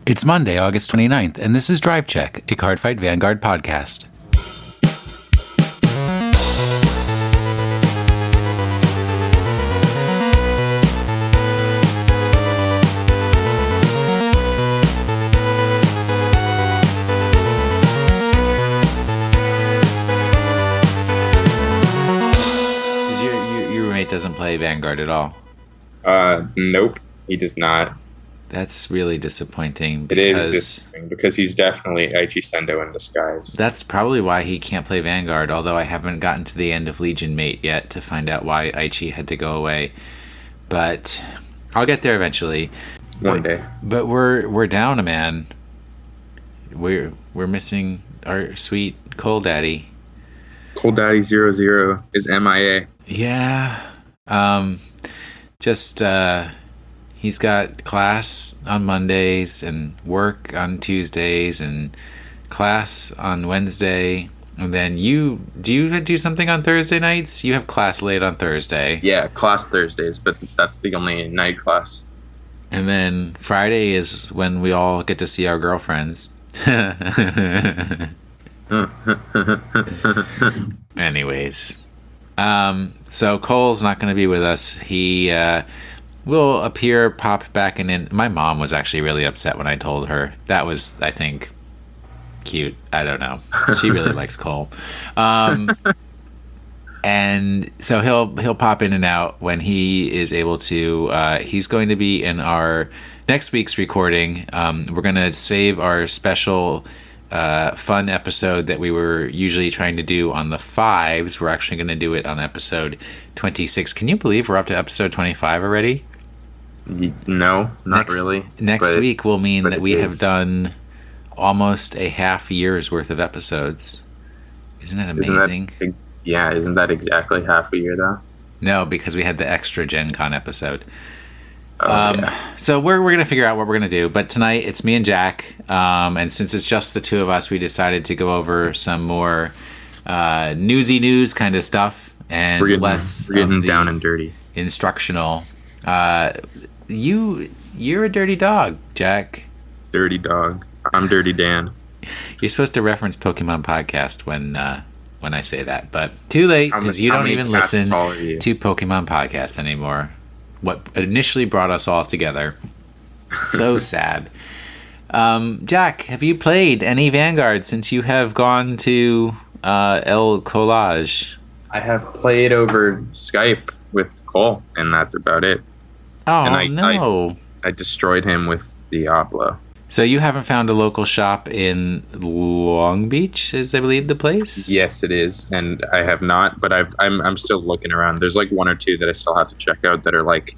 It's Monday, August 29th, and this is Drive Check, a Cardfight Vanguard podcast. Your roommate doesn't play Vanguard at all? Nope, he does not. That's really disappointing. It is disappointing because he's definitely Aichi Sendo in disguise. That's probably why he can't play Vanguard, although I haven't gotten to the end of Legion Mate yet to find out why Aichi had to go away. But I'll get there eventually. One day. But we're down a man. We're missing our sweet Cold Daddy. Cold Daddy 00 is MIA. Yeah. He's got class on Mondays and work on Tuesdays and class on Wednesday. And then do you do something on Thursday nights? You have class late on Thursday. Yeah, class Thursdays, but that's the only night class. And then Friday is when we all get to see our girlfriends. Anyways. So Cole's not going to be with us. He will pop back in. My mom was actually really upset when I told her. That was, I think, cute. I don't know. She really likes Cole. And so he'll pop in and out when he is able to. He's going to be in our next week's recording. We're going to save our special fun episode that we were usually trying to do on the 5s. We're actually going to do it on episode 26. Can you believe we're up to episode 25 already? No, not really. Next week will mean that we have done almost a half year's worth of episodes. Isn't that amazing? Isn't that exactly half a year though? No, because we had the extra Gen Con episode. Yeah. So we're going to figure out what we're going to do. But tonight it's me and Jack. And since it's just the two of us, we decided to go over some more newsy news kind of stuff and we're getting down and dirty. Instructional. You're a dirty dog, Jack. Dirty dog. I'm Dirty Dan. You're supposed to reference Pokemon Podcast when I say that, but too late because you don't even listen to Pokemon Podcast anymore. What initially brought us all together. So sad. Jack, have you played any Vanguard since you have gone to El Collage? I have played over Skype with Cole, and that's about it. Oh, and no. I destroyed him with Diablo. So you haven't found a local shop in Long Beach, is I believe the place? Yes, it is, and I have not, but I'm still looking around. There's like one or two that I still have to check out that are like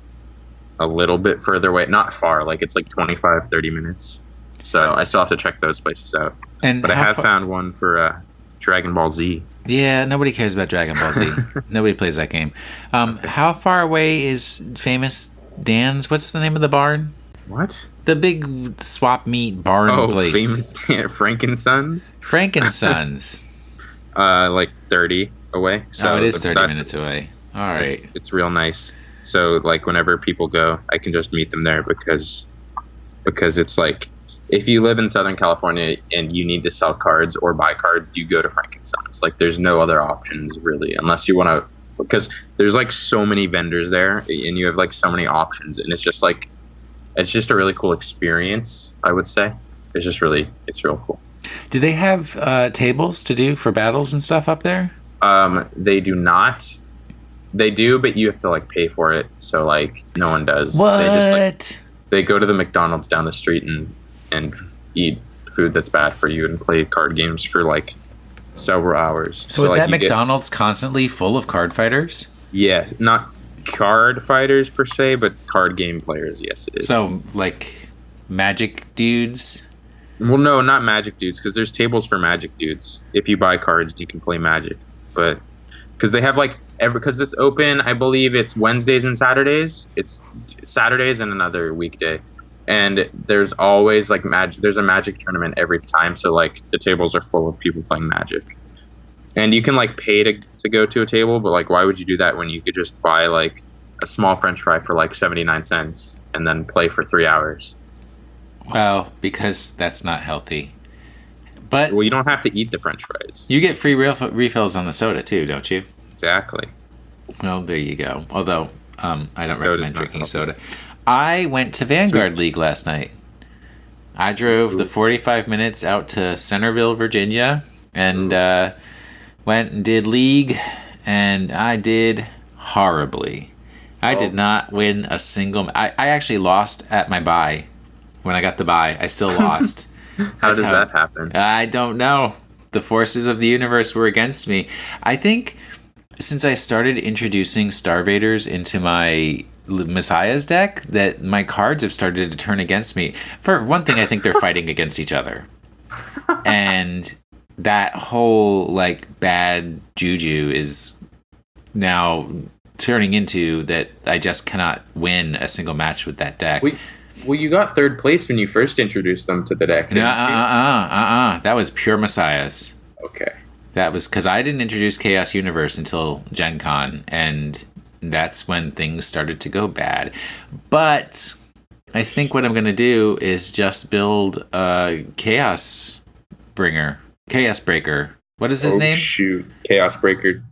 a little bit further away. Not far, like it's like 25, 30 minutes. So I still have to check those places out. But I have found one for Dragon Ball Z. Yeah, nobody cares about Dragon Ball Z. Nobody plays that game. How far away is Famous Dan's? What's the name of the barn? What? The big swap meet barn place. Famous Dan, Frankensons? Frankensons. Like 30 away. So it is 30 minutes away. All right. It's real nice. So like whenever people go, I can just meet them there because it's like if you live in Southern California and you need to sell cards or buy cards, you go to Frankensons. Like there's no other options really unless you want to, because there's like so many vendors there and you have like so many options and it's just a really cool experience, I would say. It's real cool. Do they have tables to do for battles and stuff up there? They do not. They do, but you have to like pay for it. So like no one does. What? They go to the McDonald's down the street and eat food that's bad for you and play card games for like several hours. So is like, that McDonald's constantly full of card fighters? Yeah, not card fighters per se, but card game players. Yes, it is. So like Magic dudes? Well, no, not Magic dudes, because there's tables for Magic dudes. If you buy cards, you can play Magic. But because they have like because it's open, I believe it's Wednesdays and Saturdays. It's Saturdays and another weekday. And there's always like there's a Magic tournament every time, so like the tables are full of people playing Magic. And you can like pay to go to a table, but like why would you do that when you could just buy like a small French fry for like 79 cents and then play for 3 hours? Well, because that's not healthy. But well, you don't have to eat the French fries. You get free refills on the soda too, don't you? Exactly. Well, there you go. Although I don't recommend drinking soda. I went to Vanguard League last night. I drove the 45 minutes out to Centerville, Virginia, and went and did League, and I did horribly. I did not win a single... I actually lost at my bye. When I got the bye, I still lost. How does that happen? I don't know. The forces of the universe were against me. I think since I started introducing Starvaders into my Messiah's deck, that my cards have started to turn against me. For one thing, I think they're fighting against each other. And that whole, like, bad juju is now turning into that I just cannot win a single match with that deck. Well, you got third place when you first introduced them to the deck. That was pure Messiahs. Okay. That was because I didn't introduce Chaos Universe until Gen Con, and that's when things started to go bad. But I think what I'm going to do is just build a Chaos Breaker. What is his name? Shoot. Chaos Breaker.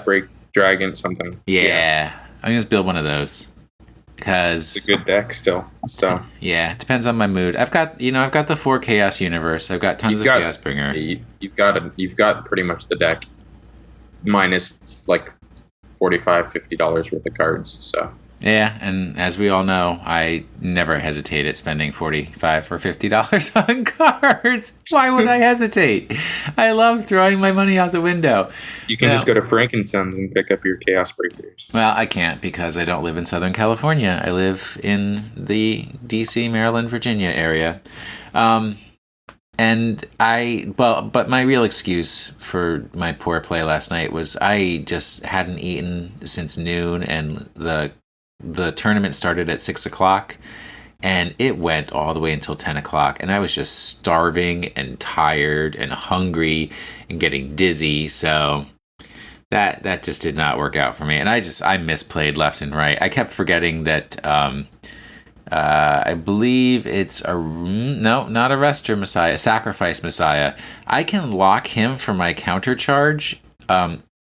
Break Dragon something. Yeah. I'm going to build one of those. Because it's a good deck still. So yeah, it depends on my mood. I've got the 4 Chaos Universe. I've got tons of Chaos Bringer. You've got pretty much the deck minus like $45-$50 worth of cards. So yeah, and as we all know, I never hesitate at spending $45 or $50 on cards. Why would I hesitate? I love throwing my money out the window. You can just go to Frankensons and pick up your Chaos Breakers. Well, I can't because I don't live in Southern California. I live in the D.C., Maryland, Virginia area. But my real excuse for my poor play last night was I just hadn't eaten since noon, and the tournament started at 6:00, and it went all the way until 10:00, and I was just starving and tired and hungry and getting dizzy. So that just did not work out for me, and I misplayed left and right. I kept forgetting that I believe it's not Arrestor Messiah, Sacrifice Messiah. I can lock him for my counter charge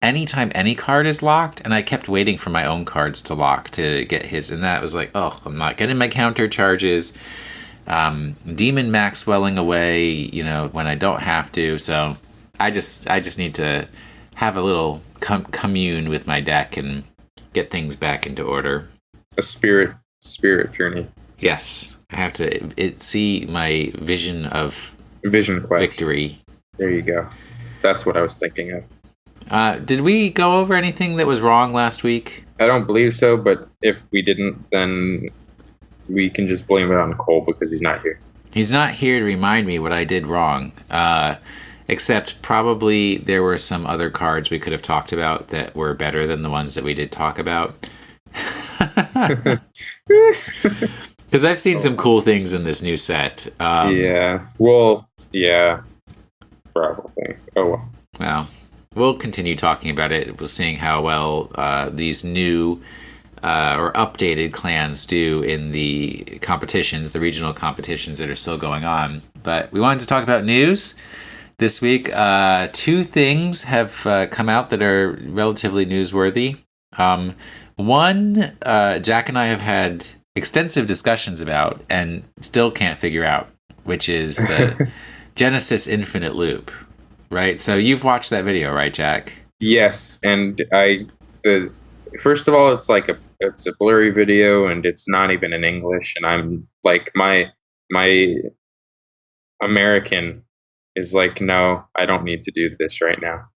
anytime any card is locked, and I kept waiting for my own cards to lock to get his, and that was like, I'm not getting my counter charges. Demon Maxwelling away, when I don't have to. So I just need to have a little commune with my deck and get things back into order. A spirit journey. Yes, I have to see my vision quest victory. There you go. That's what I was thinking of. Did we go over anything that was wrong last week? I don't believe so, but if we didn't, then we can just blame it on Cole because he's not here. He's not here to remind me what I did wrong. Except probably there were some other cards we could have talked about that were better than the ones that we did talk about. Because I've seen some cool things in this new set. Yeah. Well, yeah. Probably. Oh, well. Well, we'll continue talking about it. We're seeing how well these new or updated clans do in the competitions, the regional competitions that are still going on. But we wanted to talk about news. This week, 2 things have come out that are relatively newsworthy. One, Jack and I have had extensive discussions about and still can't figure out, which is the Genesis Infinite Loop, right? So you've watched that video, right, Jack? Yes, and first of all, it's a blurry video, and it's not even in English, and I'm like, my American is like, no, I don't need to do this right now.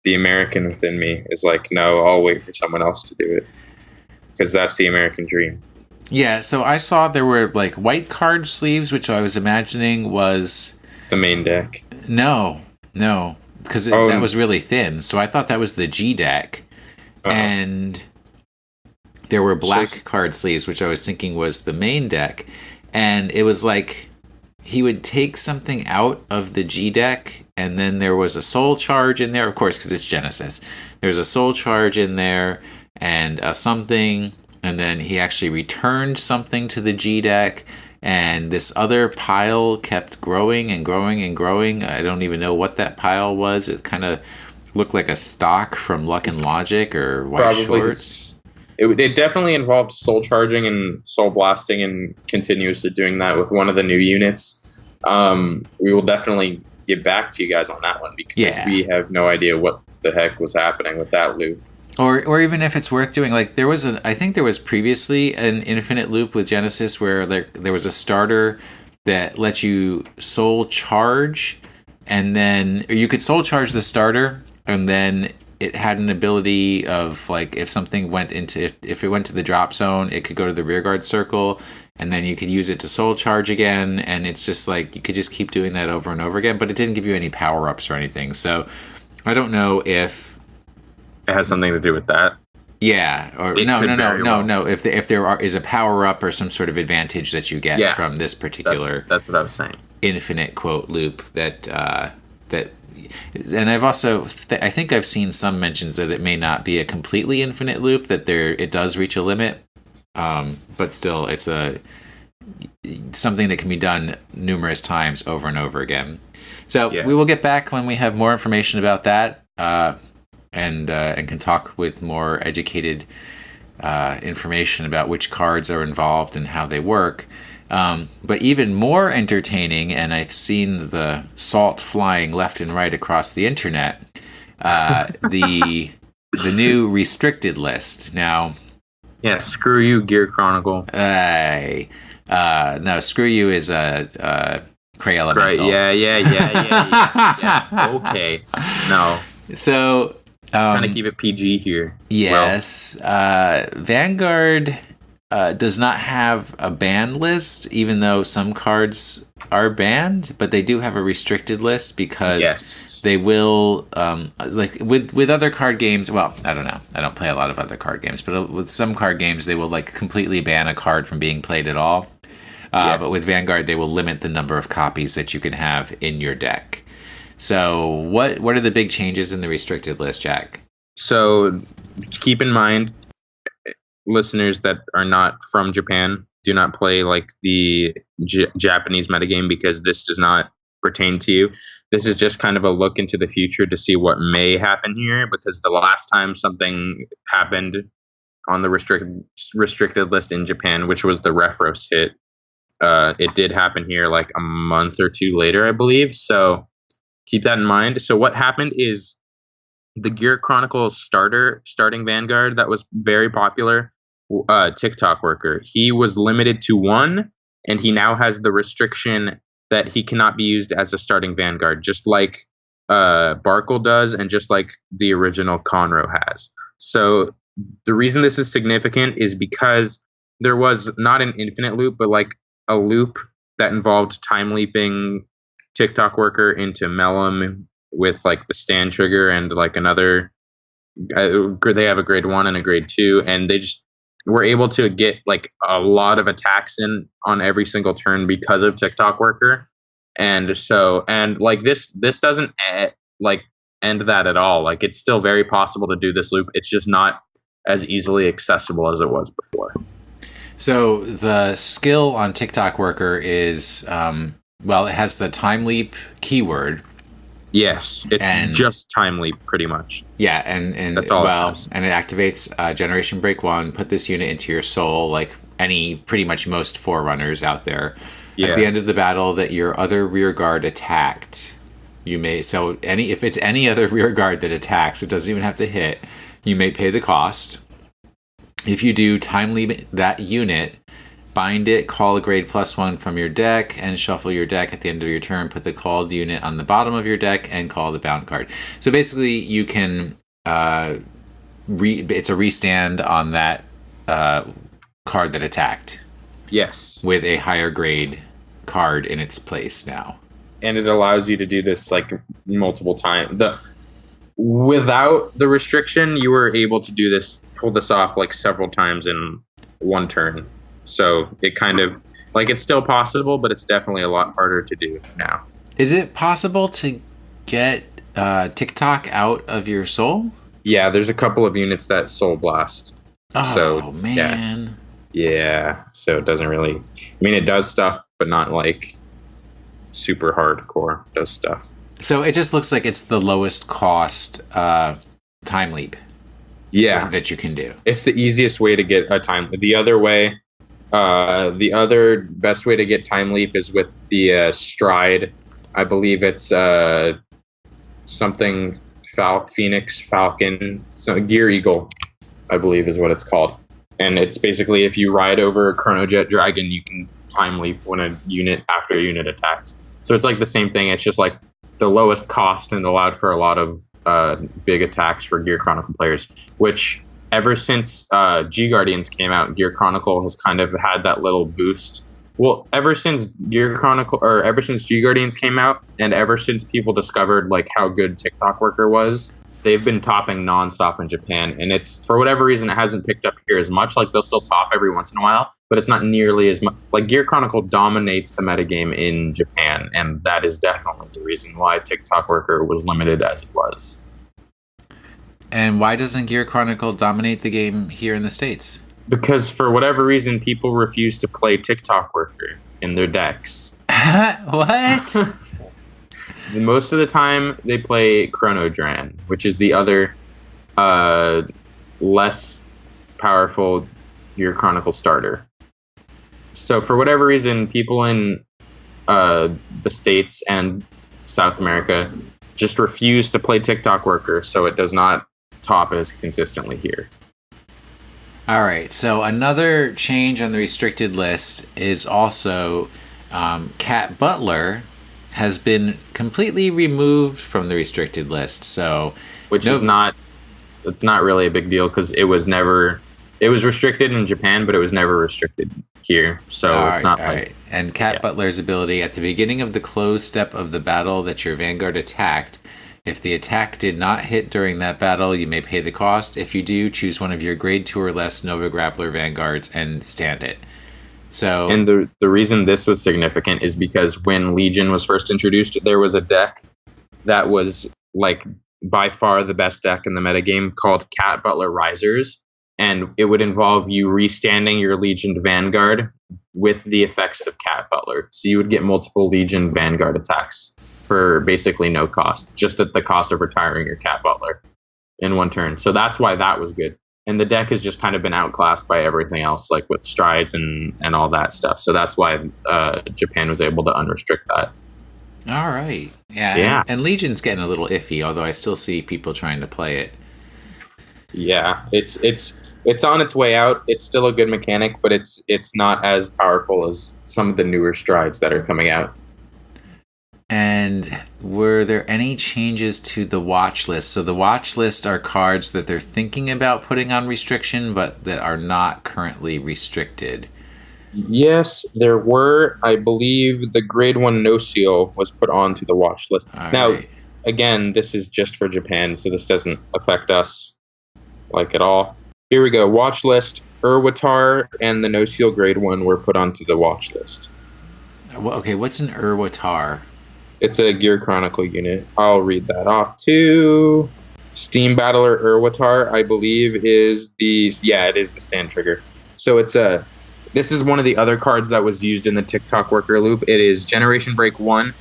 The American within me is like, no, I'll wait for someone else to do it. Because that's the American dream. Yeah, so I saw there were like white card sleeves, which I was imagining was... the main deck. No, because that was really thin. So I thought that was the G deck. Uh-huh. And there were black card sleeves, which I was thinking was the main deck. And it was like... he would take something out of the G deck, and then there was a soul charge in there, of course, because it's Genesis. There's a soul charge in there, and something, and then he actually returned something to the G deck, and this other pile kept growing and growing and growing. I don't even know what that pile was. It kind of looked like a stock from Luck and Logic or White Shorts. It definitely involved soul charging and soul blasting and continuously doing that with one of the new units. We will definitely get back to you guys on that one because we have no idea what the heck was happening with that loop. Or even if it's worth doing, like I think there was previously an infinite loop with Genesis where there was a starter that lets you soul charge, and then or you could soul charge the starter, and then it had an ability of like if something went into if it went to the drop zone, it could go to the rearguard circle, and then you could use it to soul charge again, and it's just like you could just keep doing that over and over again, but it didn't give you any power ups or anything. So I don't know if it has something to do with that. Yeah, or no. If there is a power up or some sort of advantage that you get from this particular, that's what I was saying. Infinite quote loop that, and I've also I think I've seen some mentions that it may not be a completely infinite loop, that it does reach a limit, but still it's something that can be done numerous times over and over again. So we will get back when we have more information about that. And can talk with more educated information about which cards are involved and how they work. But even more entertaining, and I've seen the salt flying left and right across the internet, the new restricted list. Now, yeah, screw you, Gear Chronicle. No, screw you is a Cray Elemental. Yeah. Okay, no. So. Trying to keep it PG here. Yes. Vanguard does not have a ban list, even though some cards are banned, but they do have a restricted list because they will, like with other card games, well, I don't know. I don't play a lot of other card games, but with some card games, they will like completely ban a card from being played at all. But with Vanguard, they will limit the number of copies that you can have in your deck. So what are the big changes in the restricted list, Jack? So keep in mind, listeners that are not from Japan, do not play like the Japanese metagame because this does not pertain to you. This is just kind of a look into the future to see what may happen here, because the last time something happened on the restricted list in Japan, which was the Refros hit, it did happen here like a month or two later, I believe. So keep that in mind. So what happened is the Gear Chronicle starting Vanguard that was very popular, TikTok worker. He was limited to 1, and he now has the restriction that he cannot be used as a starting Vanguard, just like Barkle does, and just like the original Conroe has. So the reason this is significant is because there was not an infinite loop, but like a loop that involved time leaping TikTok worker into Mellum with like the stand trigger and like another. They have a grade 1 and a grade 2, and they just were able to get like a lot of attacks in on every single turn because of TikTok worker. And like this doesn't like end that at all. Like it's still very possible to do this loop. It's just not as easily accessible as it was before. So the skill on TikTok worker is well, it has the time leap keyword. Yes, it's just time leap pretty much. Yeah, and that's all. Well, and it activates Generation Break 1. Put this unit into your soul, like pretty much most Forerunners out there. Yeah. At the end of the battle, that your other rear guard attacked, you may if it's any other rear guard that attacks, it doesn't even have to hit. You may pay the cost. If you do time leap that unit, bind it, call a grade +1 from your deck, and shuffle your deck at the end of your turn. Put the called unit on the bottom of your deck and call the bound card. So basically, you can it's a restand on that card that attacked. Yes, with a higher grade card in its place now, and it allows you to do this like multiple times. Without the restriction, you were able to pull this off like several times in one turn. So it kind of like it's still possible, but it's definitely a lot harder to do now. Is it possible to get TikTok out of your soul? Yeah, there's a couple of units that soul blast. Oh, so, man. Yeah, so it doesn't really. I mean, it does stuff, but not like super hardcore does stuff. So it just looks like it's the lowest cost time leap. Yeah, that you can do. It's the easiest way to get a time. The other way, the other best way to get time leap is with the stride. I believe it's something Phoenix Falcon, so Gear Eagle, I believe is what it's called. And it's basically if you ride over a Chronojet Dragon, you can time leap when a unit after a unit attacks. So it's like the same thing. It's just like the lowest cost and allowed for a lot of big attacks for Gear Chronicle players, which ever since G Guardians came out, Gear Chronicle has kind of had that little boost. Well, ever since G Guardians came out, and ever since people discovered like how good TikTok Worker was, they've been topping nonstop in Japan. And it's, for whatever reason, it hasn't picked up here as much. Like, they'll still top every once in a while, but it's not nearly as much. Like, Gear Chronicle dominates the metagame in Japan, and that is definitely the reason why TikTok Worker was limited as it was. And why doesn't Gear Chronicle dominate the game here in the States? Because for whatever reason, people refuse to play TikTok Worker in their decks. What? Most of the time, they play Chronodran, which is the other less powerful Gear Chronicle starter. So for whatever reason, people in the States and South America just refuse to play TikTok Worker, so it does not top as consistently here. All right, so another change on the restricted list is also Cat Butler has been completely removed from the restricted list. So, it's not really a big deal because it was restricted in Japan, but it was never restricted here. So it's not like. Right. And Cat Butler's ability at the beginning of the close step of the battle that your Vanguard attacked. If the attack did not hit during that battle, you may pay the cost. If you do, choose one of your grade 2 or less Nova Grappler Vanguards and stand it. So, and the reason this was significant is because when Legion was first introduced, there was a deck that was like by far the best deck in the metagame called Cat Butler Risers, and it would involve you restanding your Legion Vanguard with the effects of Cat Butler. So you would get multiple Legion Vanguard attacks for basically no cost, just at the cost of retiring your Cat Butler in one turn. So that's why that was good. And the deck has just kind of been outclassed by everything else, like with strides and all that stuff. So that's why Japan was able to unrestrict that. All right. Yeah. And Legion's getting a little iffy, although I still see people trying to play it. Yeah, it's on its way out. It's still a good mechanic, but it's not as powerful as some of the newer strides that are coming out. And were there any changes to the watch list? So the watch list are cards that they're thinking about putting on restriction, but that are not currently restricted. Yes, there were. I believe the grade 1 no seal was put onto the watch list. Now, again, this is just for Japan, so this doesn't affect us like at all. Here we go. Watch list. Urwatar and the no seal grade 1 were put onto the watch list. Okay, what's an Urwatar? It's a Gear Chronicle unit. I'll read that off too. Steam Battler Urwatar, I believe, it is the stand trigger. So this is one of the other cards that was used in the TikTok Worker loop. It is Generation Break 1.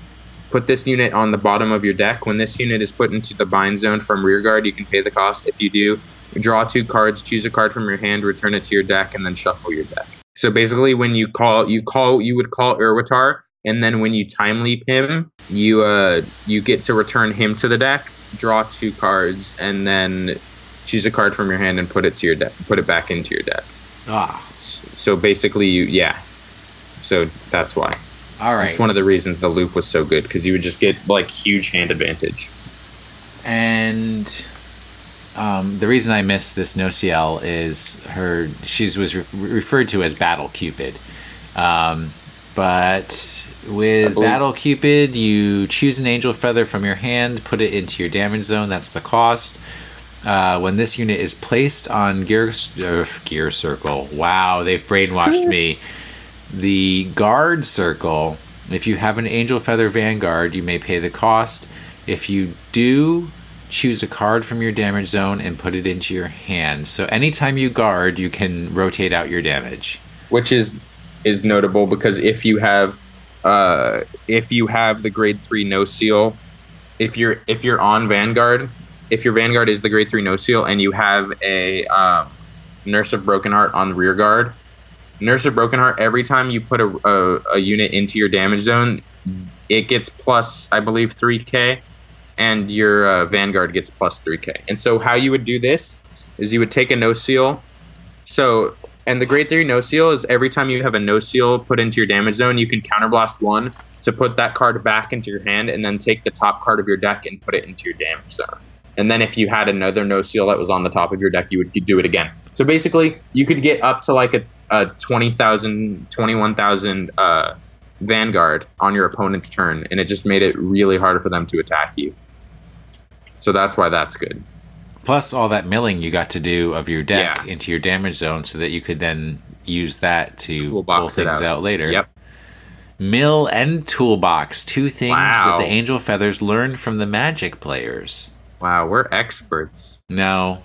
Put this unit on the bottom of your deck. When this unit is put into the bind zone from rearguard, you can pay the cost. If you do, draw 2 cards, choose a card from your hand, return it to your deck, and then shuffle your deck. So basically, when you would call Urwatar, and then when you time leap him, you get to return him to the deck, draw 2 cards, and then choose a card from your hand and put it to your deck. Put it back into your deck. So basically, so that's why. All right. That's one of the reasons the loop was so good, because you would just get like huge hand advantage. And the reason I missed this Nociel is she was referred to as Battle Cupid. But with Battle Cupid, you choose an Angel Feather from your hand, put it into your damage zone. That's the cost. When this unit is placed on Gear Circle, wow, they've brainwashed me. The Guard Circle, if you have an Angel Feather Vanguard, you may pay the cost. If you do, choose a card from your damage zone and put it into your hand. So anytime you guard, you can rotate out your damage. which is notable because if you have the grade 3 no seal, if you're on Vanguard, if your Vanguard is the grade 3 no seal and you have a Nurse of Broken Heart on rear guard, Nurse of Broken Heart, every time you put a unit into your damage zone, it gets plus, I believe, 3k, and your Vanguard gets plus 3k. And so how you would do this is you would take a no seal. So, and the grade 3 no seal is every time you have a no seal put into your damage zone, you can counterblast 1 to put that card back into your hand and then take the top card of your deck and put it into your damage zone. And then if you had another no seal that was on the top of your deck, you would do it again. So basically, you could get up to like a 20,000, 21,000 Vanguard on your opponent's turn, and it just made it really hard for them to attack you. So that's why that's good. Plus all that milling you got to do of your deck into your damage zone so that you could then use that to pull things out later. Yep. Mill and Toolbox, 2 things that the Angel Feathers learned from the Magic players. Wow, we're experts. No.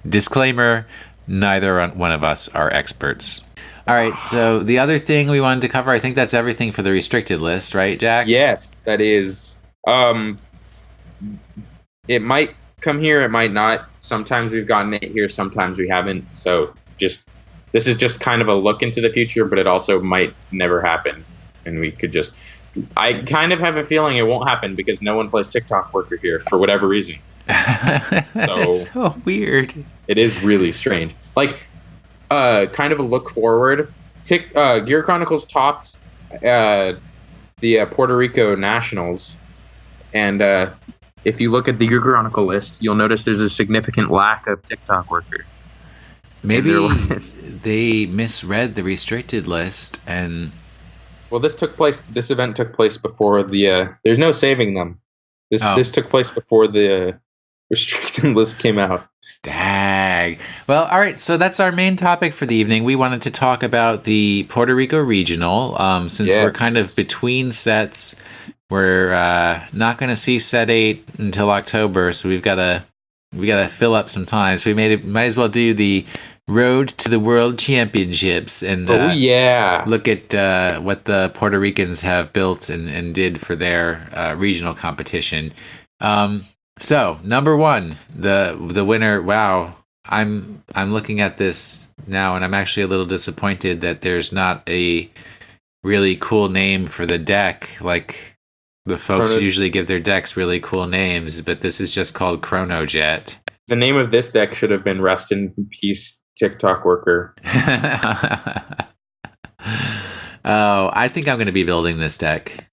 Disclaimer, neither one of us are experts. All right, so the other thing we wanted to cover, I think that's everything for the restricted list, right, Jack? Yes, that is. It might come here, it might not. Sometimes we've gotten it here, sometimes we haven't. So this is just kind of a look into the future, but it also might never happen. And we could just... I kind of have a feeling it won't happen because no one plays TikTok Worker here for whatever reason. So it's so weird. It is really strange. Like, kind of a look forward. Gear Chronicles topped the Puerto Rico Nationals, and if you look at the Gear Chronicle list, you'll notice there's a significant lack of TikTok Worker. Maybe they misread the restricted list and... Well, this event took place before the... there's no saving them. This took place before the restricted list came out. Dag. Well, all right, so that's our main topic for the evening. We wanted to talk about the Puerto Rico Regional. Since we're kind of between sets, we're not going to see set 8 until October, so we got to fill up some time. So we might as well do the Road to the World Championships and look at what the Puerto Ricans have built and did for their regional competition. So number 1, the winner. Wow, I'm looking at this now, and I'm actually a little disappointed that there's not a really cool name for the deck. Like the folks usually give their decks really cool names, but this is just called Chrono Jet. The name of this deck should have been Rest in Peace TikTok Worker. Oh, I think I'm going to be building this deck.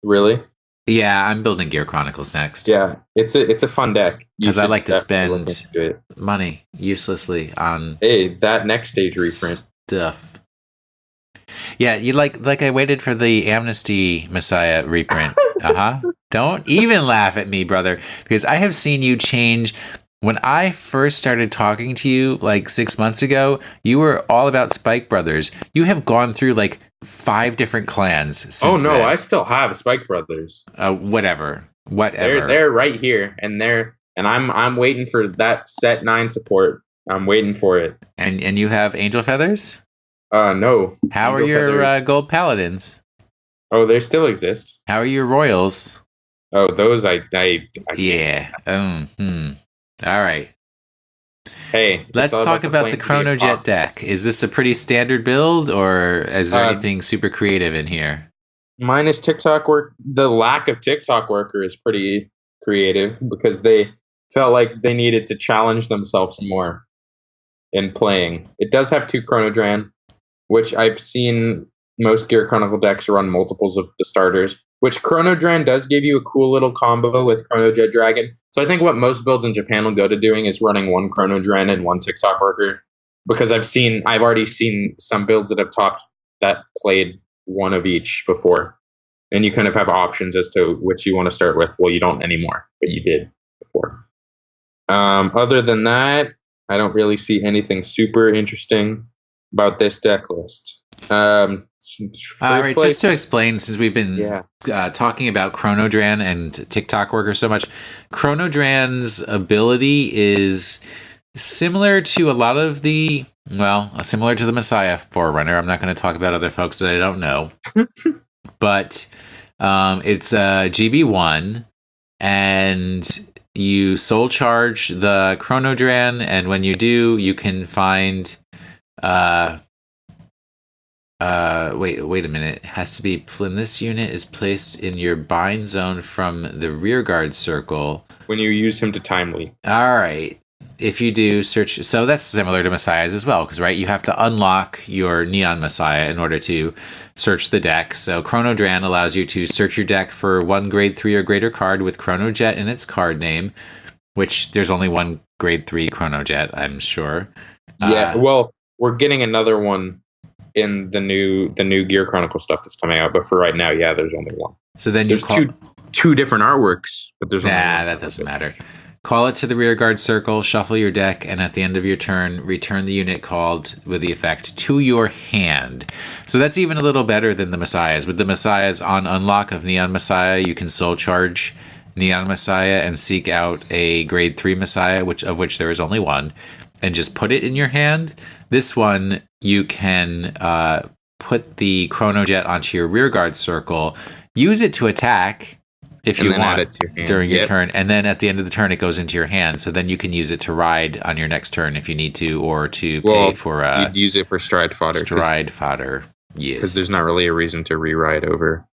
Really? Yeah, I'm building Gear Chronicles next. Yeah, it's a fun deck. Because I like to spend money uselessly on that next stage reprint stuff. Yeah, you like I waited for the Amnesty Messiah reprint. Don't even laugh at me, brother, because I have seen you change. When I first started talking to you like 6 months ago, you were all about Spike Brothers. You have gone through like 5 different clans since then. I still have Spike Brothers. Whatever. They're right here, and I'm waiting for that set 9 support. I'm waiting for it. And you have Angel Feathers? No. How are your Gold Paladins? Oh, they still exist. How are your Royals? Oh, those I yeah. All right. Hey, let's talk about the Chrono Jet deck. Is this a pretty standard build, or is there anything super creative in here? Minus TikTok work. The lack of TikTok Worker is pretty creative because they felt like they needed to challenge themselves more in playing. It does have 2 Chrono Dran, which I've seen most Gear Chronicle decks run multiples of the starters, which Chrono Dran does give you a cool little combo with Chrono Jet Dragon. So I think what most builds in Japan will go to doing is running 1 Chrono Dran and 1 TikTok Worker, because I've already seen some builds that have topped that played 1 of each before. And you kind of have options as to which you want to start with. Well, you don't anymore, but you did before. Other than that, I don't really see anything super interesting about this deck list. All right, just to explain, since we've been talking about Chrono Dran and TikTok Worker so much, Chrono Dran's ability is similar to a lot of the Well, similar to the Messiah Forerunner. I'm not going to talk about other folks that I don't know. But it's a GB1, and you soul charge the Chronodran, and when you do, you can find... wait a minute. It has to be... When this unit is placed in your bind zone from the rearguard circle... When you use him to timely. All right. If you do search... So that's similar to Messiahs as well, because, right, you have to unlock your Neon Messiah in order to search the deck. So Chronodran allows you to search your deck for one grade 3 or greater card with Chronojet in its card name, which there's only one grade 3 Chronojet, I'm sure. Yeah, well, we're getting another one in the new Gear Chronicle stuff that's coming out, but for right now, yeah, there's only one. So then there's two different artworks, but there's only one. That doesn't matter. Call it to the rearguard circle, shuffle your deck, and at the end of your turn, return the unit called with the effect to your hand. So that's even a little better than the Messiahs. With the Messiahs, on unlock of Neon Messiah, you can soul charge Neon Messiah and seek out a grade 3 Messiah, of which there is only one, and just put it in your hand. This one, you can put the Chronojet onto your rearguard circle, use it to attack if you want during your turn, and then at the end of the turn it goes into your hand, so then you can use it to ride on your next turn if you need to, or to pay for you'd use it for stride fodder. Yes, because there's not really a reason to re-ride over,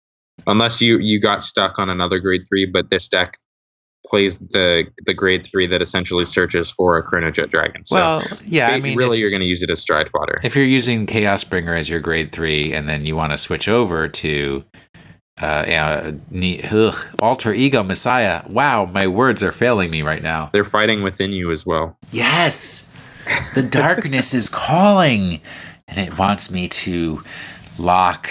unless you got stuck on another grade 3, but this deck plays the grade 3 that essentially searches for a Chronojet Dragon. So well, yeah, I mean, really, you're going to use it as stride fodder. If you're using Chaos Bringer as your grade 3, and then you want to switch over to Alter Ego Messiah. Wow, my words are failing me right now. They're fighting within you as well. Yes, the darkness is calling, and it wants me to lock.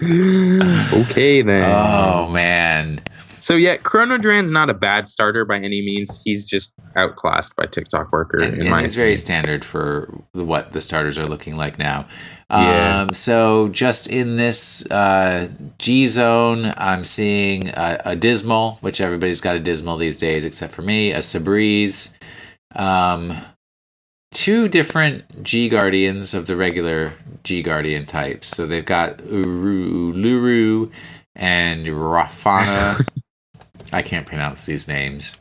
Okay, then. Oh, man. So, yeah, Chronodran's not a bad starter by any means. He's just outclassed by TikTok Worker. And he's very standard for what the starters are looking like now. Yeah. So just in this G zone, I'm seeing a Dismal, which everybody's got a Dismal these days except for me, a Sabriz, 2 different G Guardians of the regular G Guardian types. So they've got Uluru and Rafana. I can't pronounce these names.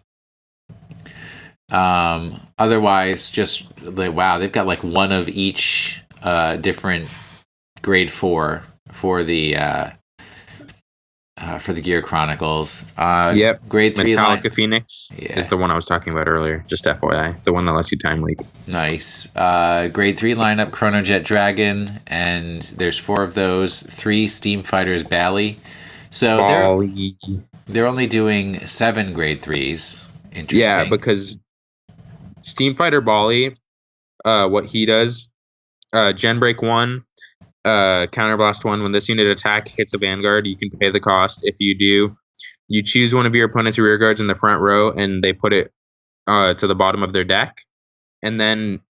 Otherwise, just wow, they've got like one of each different grade 4 for the Gear Chronicles. Yep. Grade 3 Metallica Phoenix is the one I was talking about earlier. Just FYI, the one that lets you time leak. Nice. Grade 3 lineup Chronojet Dragon, and there's 4 of those. 3 Steam Fighters Bally. So they're only doing 7 grade 3s. Interesting. Yeah, because Steam Fighter Bali, what he does, Gen Break 1, Counterblast 1, when this unit attack hits a Vanguard, you can pay the cost. If you do, you choose one of your opponent's rear guards in the front row, and they put it to the bottom of their deck. And then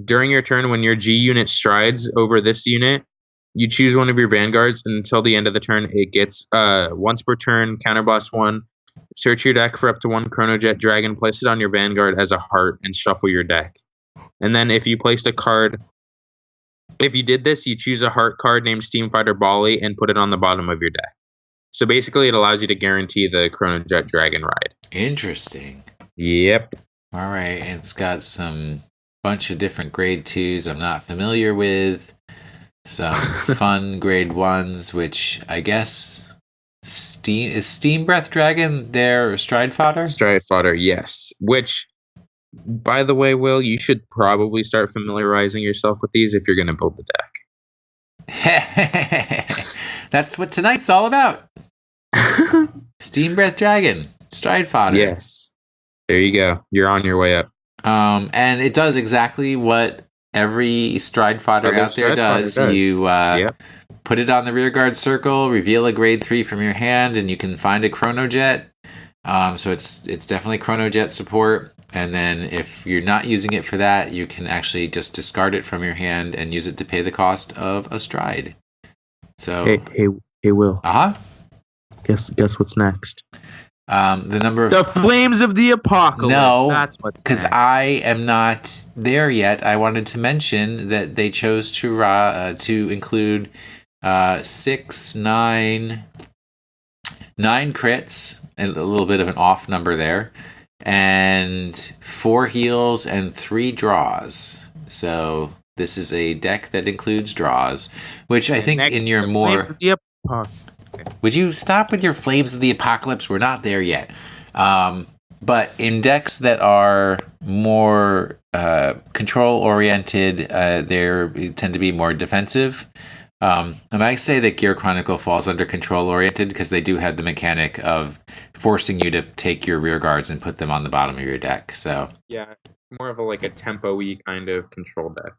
during your turn, when your G unit strides over this unit, you choose one of your Vanguards, and until the end of the turn, it gets once per turn, Counterblast 1, search your deck for up to 1 Chronojet Dragon, place it on your Vanguard as a heart, and shuffle your deck. And then if you placed a card, if you did this, you choose a heart card named Steam Fighter Bali and put it on the bottom of your deck. So basically, it allows you to guarantee the Chronojet Dragon ride. Interesting. Yep. All right, and it's got some bunch of different grade 2s I'm not familiar with. Some fun grade 1s, which I guess Steam Breath Dragon their stride fodder? Stride fodder, yes. Which, by the way, Will, you should probably start familiarizing yourself with these if you're going to build the deck. That's what tonight's all about. Steam Breath Dragon, stride fodder. Yes. There you go. You're on your way up. And it does exactly what every stride fodder out there does. You put it on the rearguard circle, reveal a grade 3 from your hand, and you can find a Chronojet. So it's definitely Chronojet support. And then if you're not using it for that, you can actually just discard it from your hand and use it to pay the cost of a stride. So hey Will. Uh-huh. Guess what's next? The number of the flames of the apocalypse. No, that's what's because I am not there yet. I wanted to mention that they chose to include 6, 9 crits, a little bit of an off number there, and 4 heals and 3 draws. So this is a deck that includes draws, which I think in your more... Would you stop with your Flames of the Apocalypse? We're not there yet. But in decks that are more control-oriented, they tend to be more defensive. And I say that Gear Chronicle falls under control-oriented because they do have the mechanic of forcing you to take your rear guards and put them on the bottom of your deck. So yeah, more of a tempo-y kind of control deck.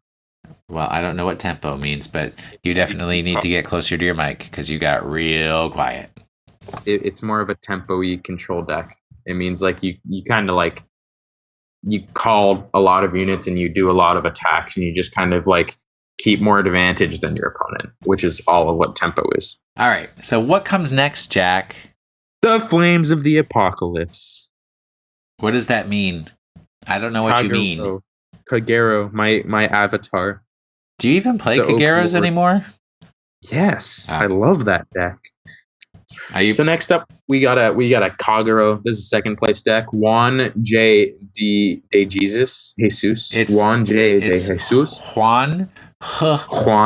Well, I don't know what tempo means, but you definitely need to get closer to your mic because you got real quiet. It's more of a tempo-y control deck. It means you kind of you call a lot of units and you do a lot of attacks and you just kind of keep more advantage than your opponent, which is all of what tempo is. All right. So what comes next, Jack? The Flames of the Apocalypse. What does that mean? I don't know what you mean. Kagero, my avatar. Do you even play Kageros anymore? Yes, I love that deck. So next up, we got a Kagero. This is second place deck. Juan J. de Jesus. It's Juan J. de Jesus. Juan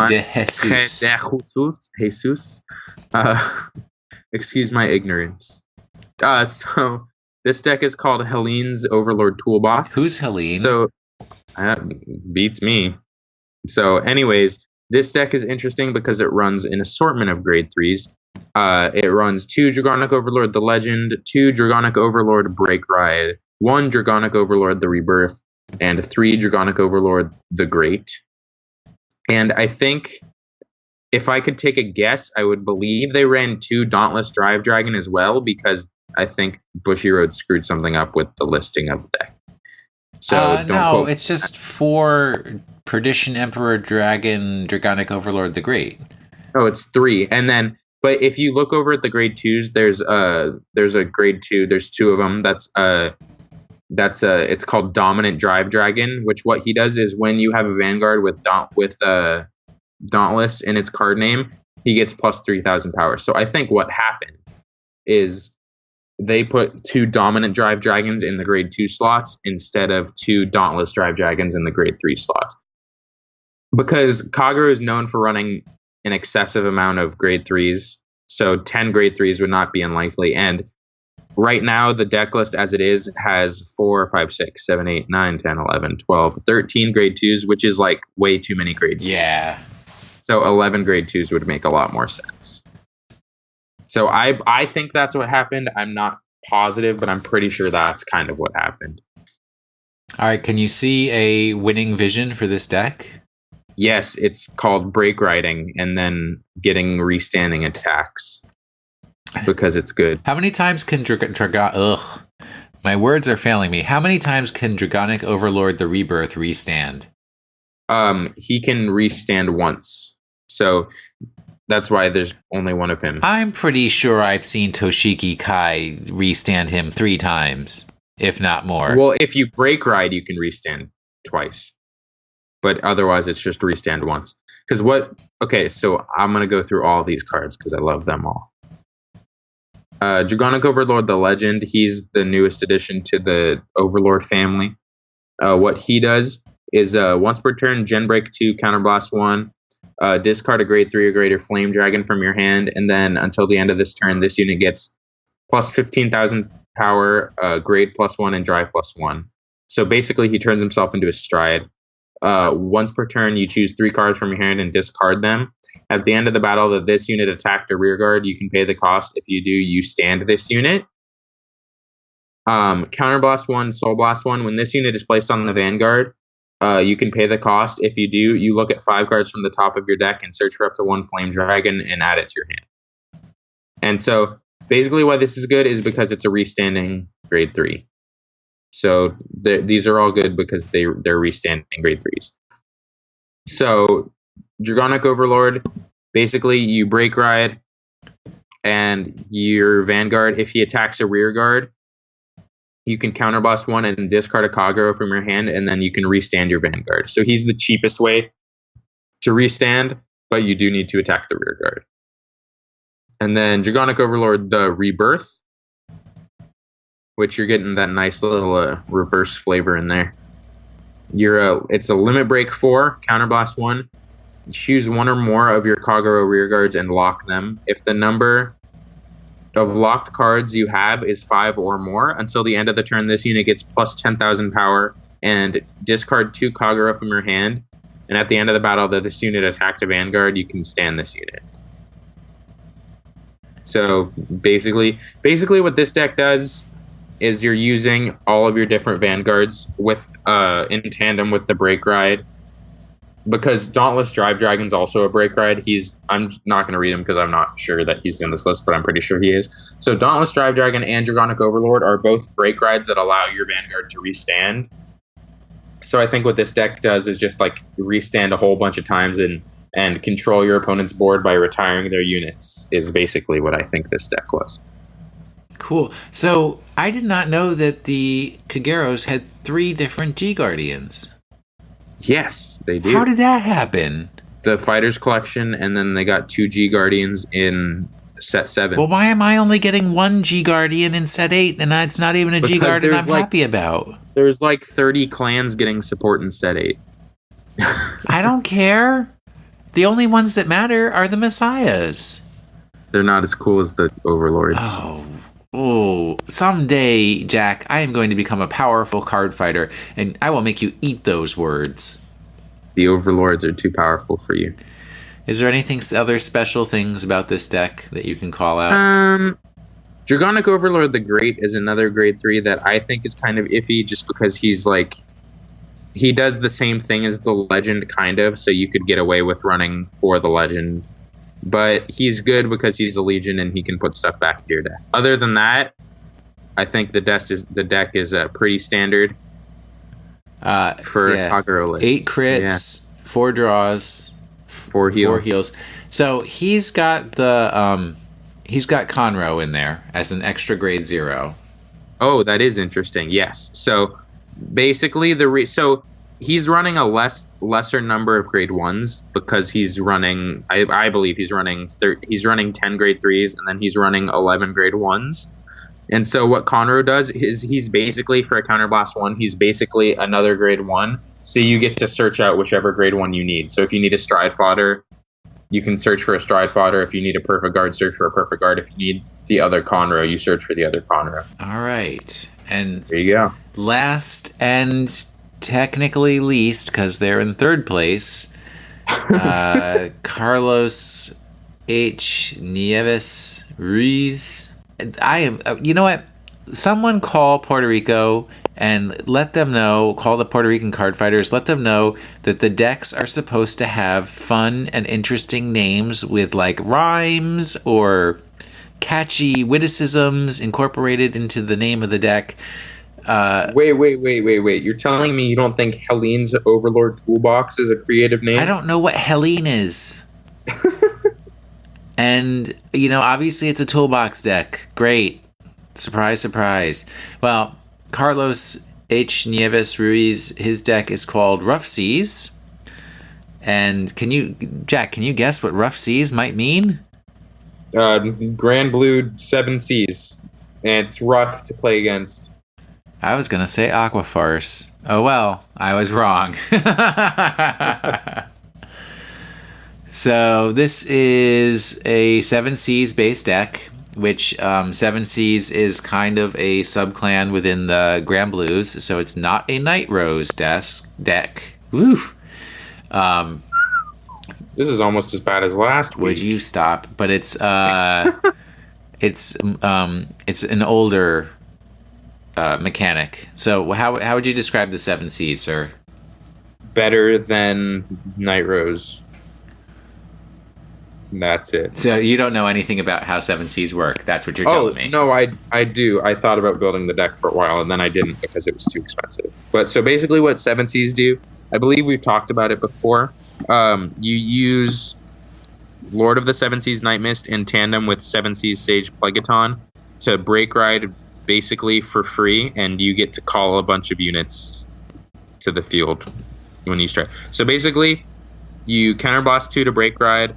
de Jesus. Jesus. Excuse my ignorance. So this deck is called Helene's Overlord Toolbox. Who's Helene? So beats me. So anyways, this deck is interesting because it runs an assortment of grade 3s. It runs 2 Dragonic Overlord the Legend, 2 Dragonic Overlord Break Ride, 1 Dragonic Overlord the Rebirth, and 3 Dragonic Overlord the Great. And I think if I could take a guess, I would believe they ran 2 Dauntless Drive Dragon as well, because I think Bushiroad screwed something up with the listing of the deck. So no, it's just 4 Perdition Emperor Dragon Dragonic Overlord the Great. Oh, it's 3. And then, but if you look over at the grade 2s, there's a grade 2. There's 2 of them. It's called Dominant Drive Dragon, which what he does is when you have a Vanguard with Dauntless in its card name, he gets plus 3,000 power. So I think what happened is they put 2 Dominant Drive Dragons in the grade 2 slots instead of 2 Dauntless Drive Dragons in the grade 3 slots. Because Kagero is known for running an excessive amount of grade 3s, so 10 grade 3s would not be unlikely. And right now, the deck list as it is has 4, 5, 6, 7, 8, 9, 10, 11, 12, 13 grade 2s, which is way too many grade 2s. Yeah. So 11 grade 2s would make a lot more sense. So I think that's what happened. I'm not positive, but I'm pretty sure that's kind of what happened. All right, can you see a winning vision for this deck? Yes, it's called Break Riding and then getting restanding attacks because it's good. How many times can my words are failing me. How many times can Dragonic Overlord the Rebirth restand? He can restand once. So that's why there's only one of him. I'm pretty sure I've seen Toshiki Kai restand him 3 times, if not more. Well, if you Break Ride, you can restand twice. But otherwise, it's just restand once. Okay, so I'm going to go through all these cards because I love them all. Dragonic Overlord the Legend, he's the newest addition to the Overlord family. What he does is once per turn, Gen Break 2, Counterblast 1, discard a grade 3 or greater Flame Dragon from your hand, and then until the end of this turn, this unit gets plus 15,000 power, grade +1, and drive +1. So basically, he turns himself into a Stride. Once per turn, you choose 3 cards from your hand and discard them. At the end of the battle that this unit attacked a rear guard, you can pay the cost. If you do, you stand this unit. Counterblast 1, Soul Blast 1. When this unit is placed on the Vanguard, you can pay the cost. If you do, you look at 5 cards from the top of your deck and search for up to 1 Flame Dragon and add it to your hand. And so basically why this is good is because it's a restanding grade 3. So these are all good because they're restanding grade 3s. So Dragonic Overlord, basically you Break Ride, and your Vanguard, if he attacks a rear guard, you can counterblast 1 and discard a Kagero from your hand, and then you can restand your Vanguard. So he's the cheapest way to restand, but you do need to attack the rear guard. And then Dragonic Overlord, the Rebirth, which you're getting that nice little reverse flavor in there. It's a limit break 4, counterblast 1. Choose 1 or more of your Kagero rear guards and lock them. If the number of locked cards you have is 5 or more, until the end of the turn, this unit gets plus 10,000 power and discard 2 Kagero from your hand. And at the end of the battle that this unit attacked a Vanguard, you can stand this unit. So basically what this deck does is you're using all of your different Vanguards with in tandem with the Break Ride. Because Dauntless Drive Dragon's also a Break Ride. I'm not going to read him because I'm not sure that he's in this list, but I'm pretty sure he is. So Dauntless Drive Dragon and Dragonic Overlord are both Break Rides that allow your Vanguard to restand. So I think what this deck does is just like restand a whole bunch of times and control your opponent's board by retiring their units is basically what I think this deck was. Cool. So I did not know that the Kageros had 3 different G-Guardians. Yes, they do. How did that happen? The Fighters Collection, and then they got 2 G-Guardians in set 7. Well, why am I only getting 1 G-Guardian in set 8? And it's not even a G-Guardian I'm happy about. There's like 30 clans getting support in set 8. I don't care. The only ones that matter are the Messiahs. They're not as cool as the Overlords. Oh, someday, Jack, I am going to become a powerful card fighter, and I will make you eat those words. The Overlords are too powerful for you. Is there anything other special things about this deck that you can call out? Dragonic Overlord the Great is another grade 3 that I think is kind of iffy just because he does the same thing as the Legend, kind of, so you could get away with running for the Legend. But he's good because he's a Legion and he can put stuff back into your deck. Other than that, I think the deck is pretty standard for a Kagero list. 8 crits, 4 draws, 4 heals. So he's got Conroe in there as an extra grade 0. Oh, that is interesting. Yes. So basically he's running a lesser number of grade 1s because he's running, I believe he's running 10 grade 3s and then he's running 11 grade 1s. And so what Conroe does is he's basically, for a Counterblast 1, he's basically another grade 1. So you get to search out whichever grade 1 you need. So if you need a Stride Fodder, you can search for a Stride Fodder. If you need a Perfect Guard, search for a Perfect Guard. If you need the other Conroe, you search for the other Conroe. All right. And there you go. Last and technically least, because they're in third place, Carlos H. Nieves Ruiz. You know what? Someone call Puerto Rico and let them know, call the Puerto Rican card fighters, let them know that the decks are supposed to have fun and interesting names with like rhymes or catchy witticisms incorporated into the name of the deck. Wait. You're telling me you don't think Helene's Overlord Toolbox is a creative name? I don't know what Helene is. And, obviously it's a toolbox deck. Great. Surprise, surprise. Well, Carlos H. Nieves Ruiz, his deck is called Rough Seas. And Jack, can you guess what Rough Seas might mean? Grand Blue 7 Seas. And it's rough to play against. I was going to say Aqua Farce. Oh, well, I was wrong. So this is a 7 Seas base deck, which 7 Seas is kind of a subclan within the Grand Blues, so it's not a Night Rose deck. Woof. This is almost as bad as last week. Would you stop? But it's it's an older mechanic. So how would you describe the 7 Seas, sir? Better than Night Rose. That's it. So you don't know anything about how 7 Seas work. That's what you're telling me. No, I do. I thought about building the deck for a while, and then I didn't because it was too expensive. But so basically what 7 Seas do, I believe we've talked about it before. You use Lord of the Seven Seas Night Mist in tandem with Seven Seas Sage Plegaton to break ride basically for free, and you get to call a bunch of units to the field when you strike. So basically, you counterblast 2 to break ride,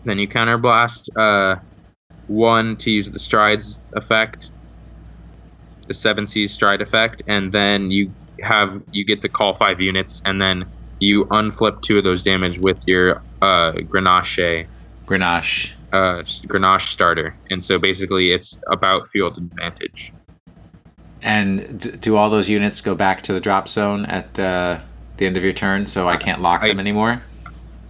then you counterblast 1 to use the strides effect, the Seven Seas stride effect, and then you get to call 5 units, and then you unflip 2 of those damage with your Grenache starter. And so basically it's about field advantage. And do all those units go back to the drop zone at the end of your turn, so I can't lock them anymore?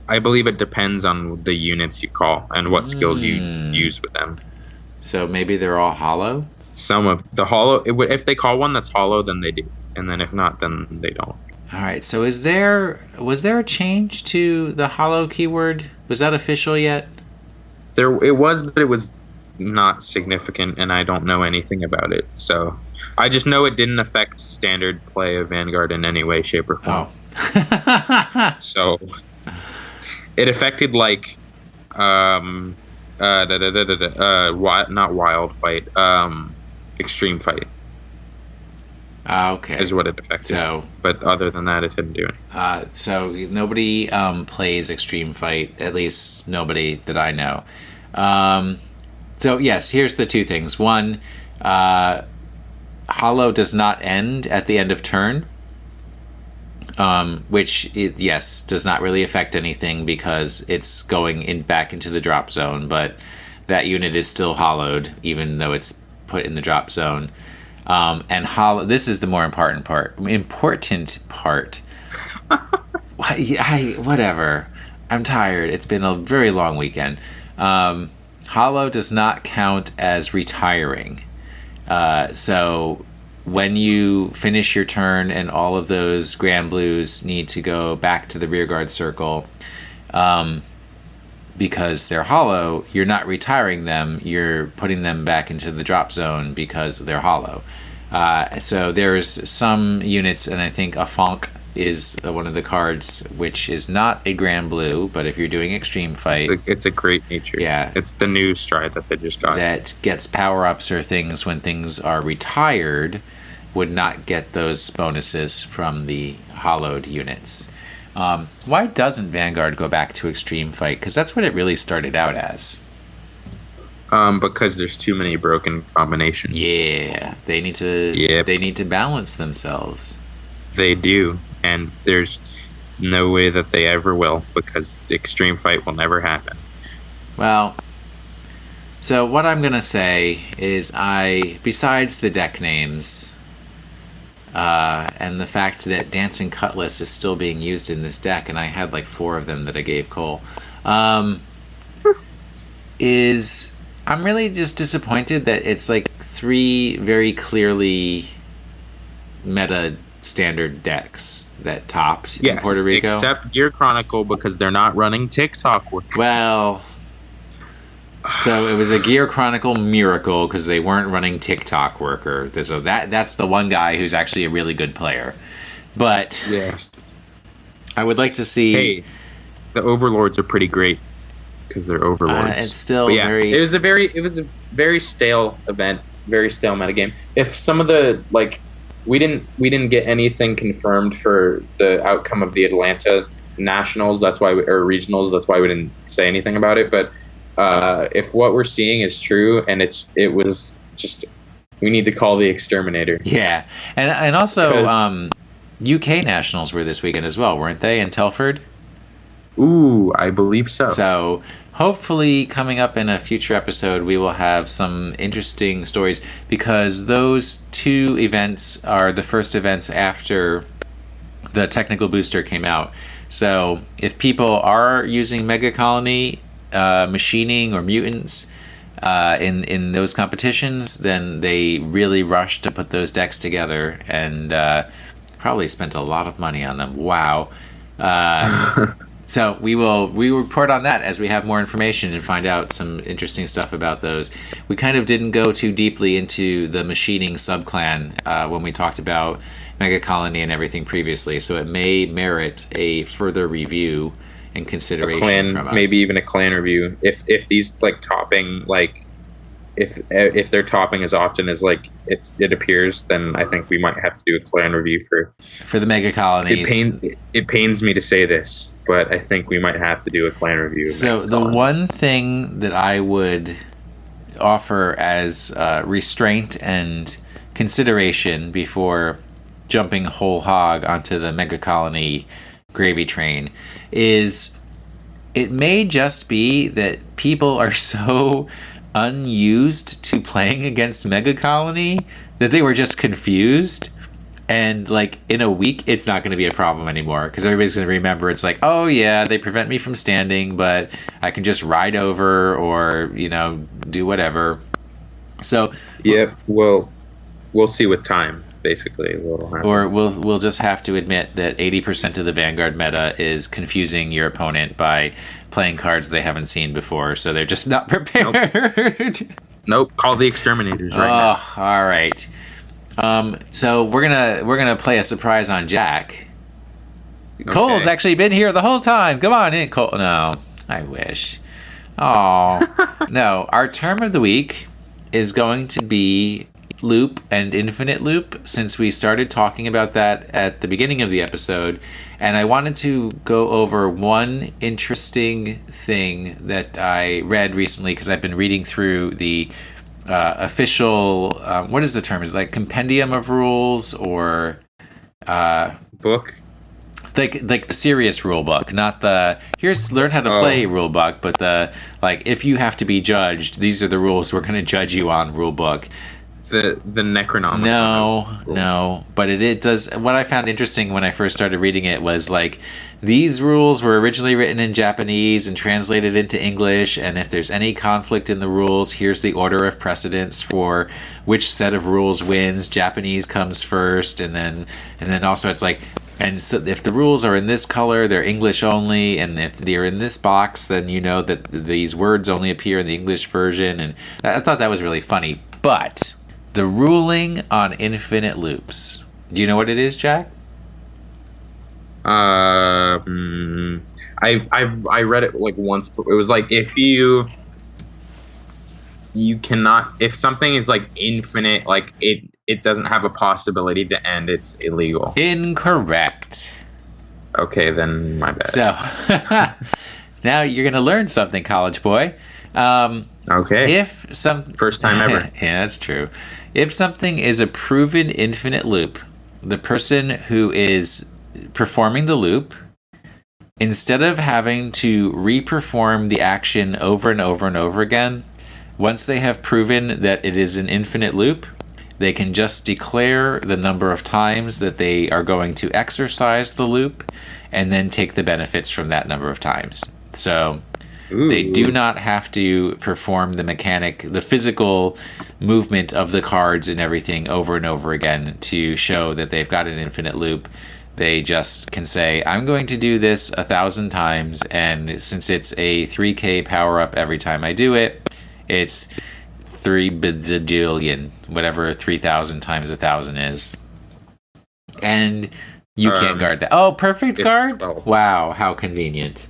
I believe it depends on the units you call and what skills you use with them. So maybe they're all hollow? Some of the hollow, if they call one that's hollow, then they do. And then if not, then they don't. All right, so was there a change to the hollow keyword? Was that official yet? It was, but it was not significant, and I don't know anything about it. So I just know it didn't affect standard play of Vanguard in any way, shape, or form. Oh. So it affected not wild fight, extreme fight. Okay. Is what it affected. So, but other than that, it didn't do anything. So nobody plays extreme fight, at least nobody that I know. So yes, here's the 2 things. One, hollow does not end at the end of turn, which does not really affect anything because it's going back into the drop zone, but that unit is still hollowed even though it's put in the drop zone. And hollow. This is the more important part. Whatever. I'm tired. It's been a very long weekend. Hollow does not count as retiring. So when you finish your turn and all of those Grand Blues need to go back to the rearguard circle, because they're hollow, you're not retiring them, you're putting them back into the drop zone because they're hollow. So there's some units, and I think a Fonk is one of the cards, which is not a Grand Blue, but if you're doing extreme fight... It's a great nature. Yeah. It's the new stride that they just got. That gets power-ups or things when things are retired, would not get those bonuses from the hollowed units. Why doesn't Vanguard go back to extreme fight? Because that's what it really started out as. Because there's too many broken combinations. Yeah, they need to. Yep. They need to balance themselves. They do, and there's no way that they ever will, because the extreme fight will never happen. Well, so what I'm gonna say is, besides the deck names, and the fact that Dancing Cutlass is still being used in this deck, and I had like 4 of them that I gave Cole, is I'm really just disappointed that it's like 3 very clearly meta standard decks that topped in Puerto Rico. Except Gear Chronicle, because they're not running TikTok with. Well, so it was a Gear Chronicle miracle because they weren't running TikTok Worker. So that's the one guy who's actually a really good player. But yes, I would like to see. Hey, the Overlords are pretty great because they're Overlords. It's still very. It was a very stale event, very stale metagame. If some of the we didn't get anything confirmed for the outcome of the Atlanta Nationals. That's why or regionals. That's why we didn't say anything about it. But if what we're seeing is true, and it was just, we need to call the exterminator. Yeah, and also UK Nationals were this weekend as well, weren't they, in Telford? Ooh, I believe so. So hopefully coming up in a future episode, we will have some interesting stories, because those 2 events are the first events after the technical booster came out. So if people are using Mega Colony, machining, or mutants in those competitions, then they really rushed to put those decks together and probably spent a lot of money on them. Wow. So we will report on that as we have more information and find out some interesting stuff about those. We kind of didn't go too deeply into the machining subclan when we talked about Mega Colony and everything previously, so it may merit a further review and consideration from us. Maybe even a clan review. If these like topping like if they're topping as often as like it appears, then I think we might have to do a clan review for the mega colonies. It pains me to say this, but I think we might have to do a clan review. So the one thing that I would offer as restraint and consideration before jumping whole hog onto the mega colony gravy train is it may just be that people are so unused to playing against mega colony that they were just confused, and like in a week it's not going to be a problem anymore because everybody's going to remember it's like, oh yeah, they prevent me from standing, but I can just ride over or do whatever. So we'll see with time. Basically, or we'll just have to admit that 80% of the Vanguard meta is confusing your opponent by playing cards they haven't seen before, so they're just not prepared. Nope. Call the exterminators right now. All right. So we're gonna play a surprise on Jack. Okay. Cole's actually been here the whole time. Come on in, Cole. No, I wish. Oh no. Our term of the week is going to be loop and infinite loop, since we started talking about that at the beginning of the episode, and I wanted to go over one interesting thing that I read recently because I've been reading through the official what is the term? Is it like compendium of rules or book? Like the serious rule book, not the here's learn how to play rule book, but the like if you have to be judged, these are the rules we're going to judge you on rule book. The Necronomicon. No, but it does. What I found interesting when I first started reading it was like these rules were originally written in Japanese and translated into English, and if there's any conflict in the rules, here's the order of precedence for which set of rules wins. Japanese comes first, and then also it's like, and so if the rules are in this color, they're English only, and if they're in this box, then you know that these words only appear in the English version. And I thought that was really funny, but the ruling on infinite loops. Do you know what it is, Jack? I read it like once. It was like if you cannot, if something is like infinite, like it doesn't have a possibility to end, it's illegal. Incorrect. Okay, then my bad. So now you're gonna learn something, college boy. Okay. First time ever. Yeah, that's true. If something is a proven infinite loop, the person who is performing the loop, instead of having to re-perform the action over and over and over again, once they have proven that it is an infinite loop, they can just declare the number of times that they are going to exercise the loop and then take the benefits from that number of times. So they do not have to perform the physical movement of the cards and everything over and over again to show that they've got an infinite loop. They just can say, I'm going to do this 1,000 times, and since it's a 3k power up every time I do it, it's 3 bajillion, whatever 3,000 times 1,000 is. And you can't guard that. Oh, perfect guard? 12. Wow, how convenient.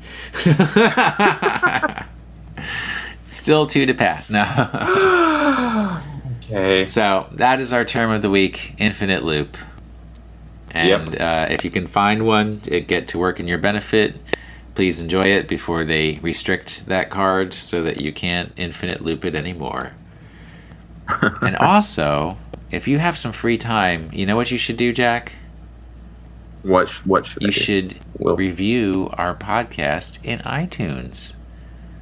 Still 2 to pass now. Okay. So that is our term of the week, infinite loop. And if you can find one to get to work in your benefit, please enjoy it before they restrict that card so that you can't infinite loop it anymore. And also, if you have some free time, you know what you should do, Jack? What should you should review our podcast in iTunes.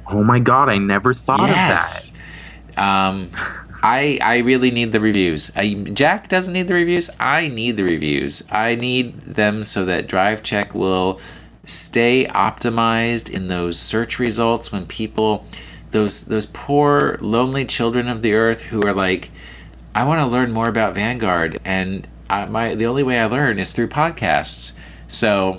Oh my god, I never thought of that. I really need the reviews. Jack doesn't need the reviews. I need the reviews. I need them so that Drive Check will stay optimized in those search results when people, those poor lonely children of the earth who are like, I want to learn more about Vanguard, and the only way I learn is through podcasts. So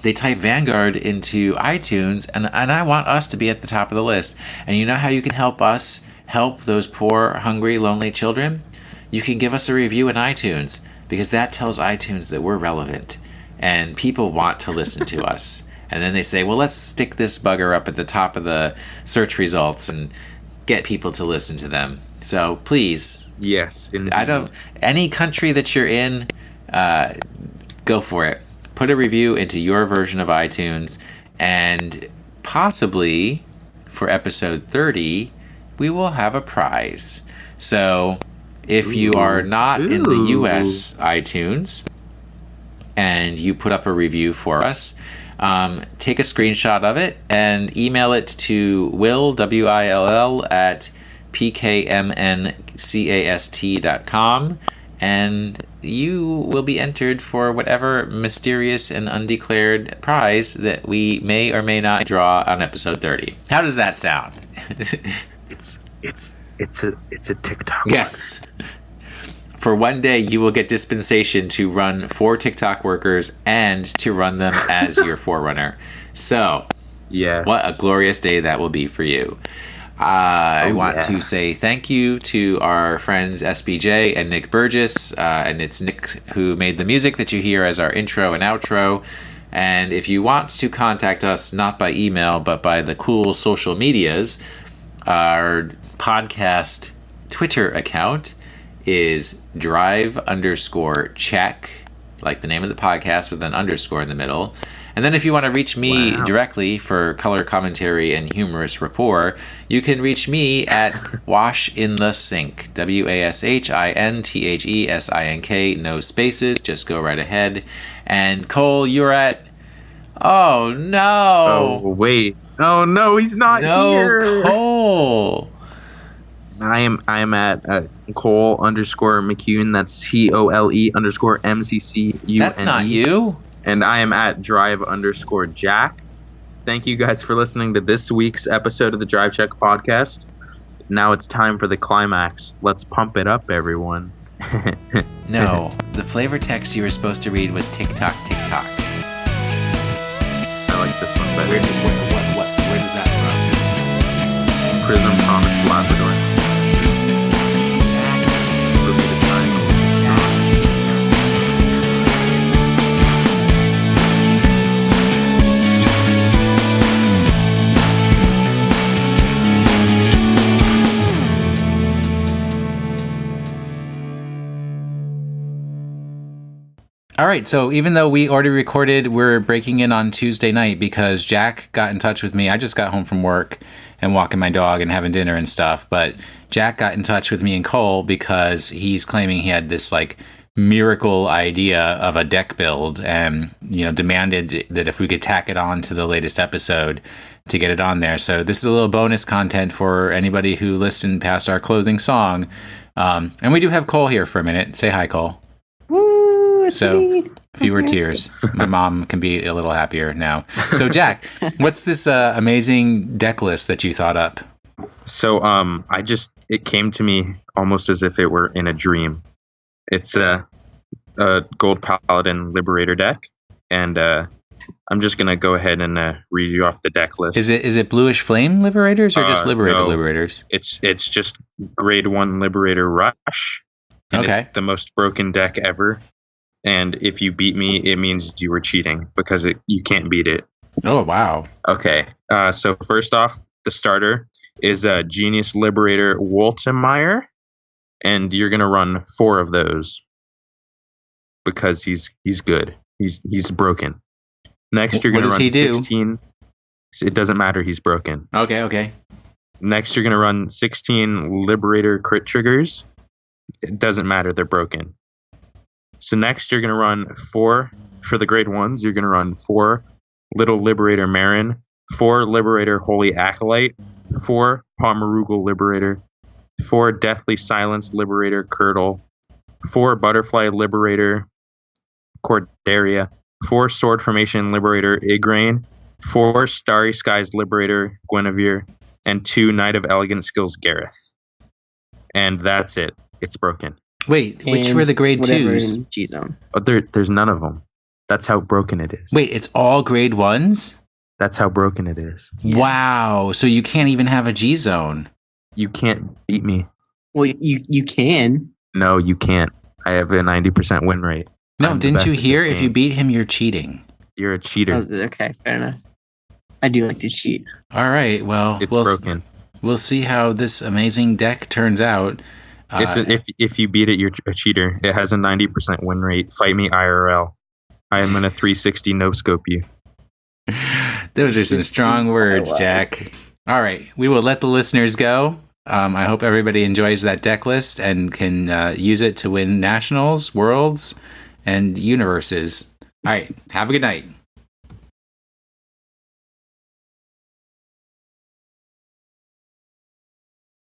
they type Vanguard into iTunes, and I want us to be at the top of the list. And you know how you can help us help those poor, hungry, lonely children? You can give us a review in iTunes, because that tells iTunes that we're relevant and people want to listen to us. And then they say, well, let's stick this bugger up at the top of the search results and get people to listen to them. So please. Yes. Indeed. Any country that you're in, go for it. Put a review into your version of iTunes, and possibly for episode 30, we will have a prize. So if you are not in the US iTunes and you put up a review for us, take a screenshot of it and email it to Will, WILL, at pkmncast.com, and you will be entered for whatever mysterious and undeclared prize that we may or may not draw on episode 30. How does that sound? It's a TikTok. Yes. For one day, you will get dispensation to run 4 TikTok workers and to run them as your forerunner. So, yes. What a glorious day that will be for you. I want to say thank you to our friends SBJ and Nick Burgess, and it's Nick who made the music that you hear as our intro and outro. And if you want to contact us, not by email, but by the cool social medias, our podcast Twitter account is drive_check, like the name of the podcast with an underscore in the middle. And then if you want to reach me directly for color commentary and humorous rapport, you can reach me at Wash in the Sink, WASHINTHESINK, no spaces, just go right ahead. And Cole, you're at... Oh, no! Oh, wait. Oh, no, he's not here! No, Cole! I'm at Cole_McCune, that's COLE_MCCUNE. That's not you. And I am at drive_Jack. Thank you guys for listening to this week's episode of the Drive Check podcast. Now it's time for the climax. Let's pump it up, everyone. No, the flavor text you were supposed to read was TikTok, TikTok. I like this one better. Where is that from? Prism Thomas Labrador. Bermuda Triangle. All right, so even though we already recorded, we're breaking in on Tuesday night because Jack got in touch with me. I just got home from work and walking my dog and having dinner and stuff, but Jack got in touch with me and Cole because he's claiming he had this like miracle idea of a deck build and, you know, demanded that if we could tack it on to the latest episode to get it on there. So this is a little bonus content for anybody who listened past our closing song. And we do have Cole here for a minute. Say hi, Cole. So, fewer tears. My mom can be a little happier now. So, Jack, what's this amazing deck list that you thought up? So, it came to me almost as if it were in a dream. It's a Gold Paladin Liberator deck, and I'm just gonna go ahead and read you off the deck list. Is it Bluish Flame Liberators or just Liberator Liberators? It's just Grade 1 Liberator Rush. And okay. It's the most broken deck ever. And if you beat me, it means you were cheating because you can't beat it. Oh, wow. Okay. So first off, the starter is a Genius Liberator Woltemeyer. And you're going to run 4 of those because he's good. He's broken. Next, you're going to run 16. It doesn't matter. He's broken. Okay. Next, you're going to run 16 Liberator Crit Triggers. It doesn't matter. They're broken. So next, you're going to run 4 for the grade 1s. You're going to run 4 Little Liberator Marin, 4 Liberator Holy Acolyte, 4 Pomerugal Liberator, 4 Deathly Silence Liberator Curdle, 4 Butterfly Liberator Corderia, 4 Sword Formation Liberator Igraine, 4 Starry Skies Liberator Guinevere, and 2 Knight of Elegant Skills Gareth. And that's it. It's broken. Wait, which were the grade 2s? G-Zone. Oh, there's none of them. That's how broken it is. Wait, it's all grade 1s? That's how broken it is. Yeah. Wow, so you can't even have a G-Zone. You can't beat me. Well, you can. No, you can't. I have a 90% win rate. No, didn't you hear? If you beat him, you're cheating. You're a cheater. Oh, okay, fair enough. I do like to cheat. All right. Well, It's broken. We'll see how this amazing deck turns out. If you beat it, you're a cheater. It has a 90% win rate. Fight me IRL. I am gonna 360 no scope you. Those are some strong words, Jack. All right, we will let the listeners go. I hope everybody enjoys that deck list and can use it to win nationals, worlds, and universes. All right, have a good night.